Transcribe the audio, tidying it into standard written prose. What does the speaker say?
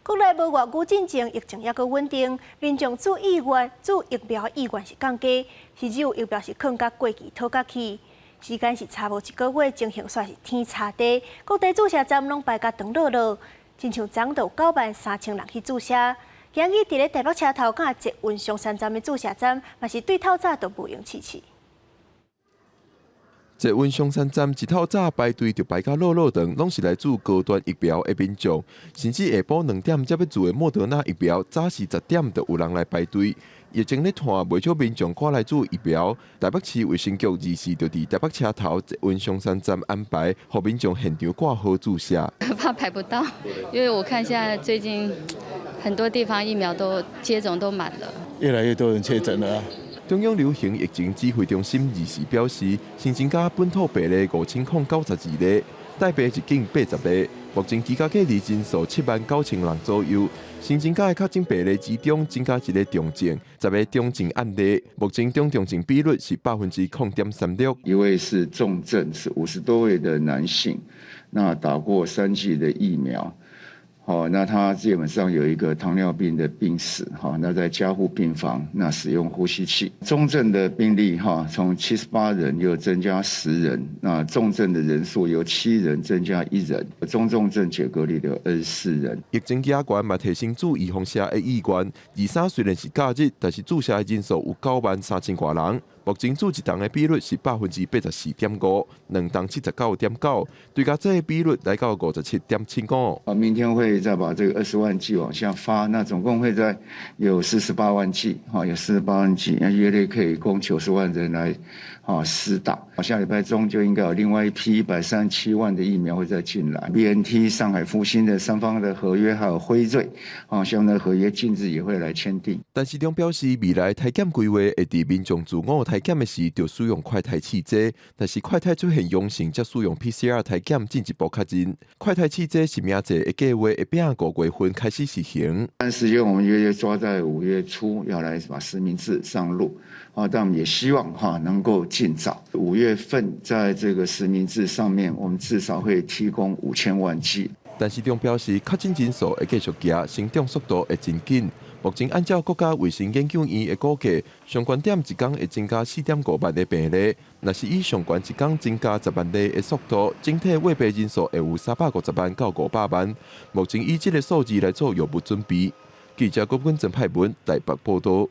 国内无偌久进前，疫情还阁稳定，民众注疫苗意愿是降低，甚至有疫苗是放到过期讨价去。时间是差无1个月，情形算是天差地。各地注射站拢排甲长落落，亲像昨就93000人去注射。今日伫咧台北车头甲捷运松山站的注射站，嘛是对透早都无用试试。 捷运松山站一透早排队就排到落落长，拢是来自高端疫苗的民众，甚至下晡2点才要做的莫德纳疫苗，早时10点就有人来排队。疫情咧拖，未少民众赶来做疫苗。台北市卫生局24就伫台北车头捷运松山站安排，让民众现场挂号注射。怕排不到，因为我看现在最近很多地方疫苗都接种都满了，越来越多人确诊了。 中央流行疫情指挥中心24表示，新增加本土病例5092例，带病一境80例。目前居家隔离人数79000人左右。新增加的确诊病例之中，增加一个重症，10个重症案例。目前中重症比率是0.36%。一位是重症，是50多位的男性，那打过3剂的疫苗。 好，那他基本上有一个糖尿病的病史，好，那在加护病房，那使用呼吸器。重症的病例哈，从78人又增加10人，那重症的人数由7人增加1人，中重症解隔离的24人。疫情压关嘛，提升注意放射的意愿。23虽然是假日，但是注射的人数有93000多人。 目前注一档的比率是84.5%，2档79.9%，对甲这个比率来到57.75%。明天会再把这个20万剂往下发，那总共会在有48万剂，有48万剂，那约略可以供90万人来施打。下礼拜中就应该有另外一批137万的疫苗会再进来。BNT、上海复星的3方的合约，还有辉瑞，相关的合约近日也会来签订。但市长表示，未来体检规划会伫民众自我体检的时，就使用快筛试剂，但是快筛出现阳性，则使用 PCR 体检进一步确认。快筛试剂是明仔的计划会并5月份开始实行。但时间我们约抓在5月初要来把实名制上路，但我们也希望能够尽早。5月份在这个实名制上面，我们至少会提供5000万剂。但市长表示，确诊人数会继续行，成长速度会真紧。 目前按照国家卫生研究院的估计，上悬点一天会增加4.5万的病例。若是以上悬一天增加10万例的速度，整体患病人数会有350万到500万。目前以这个数字来做药物准备。记者郭君正派文台北报道。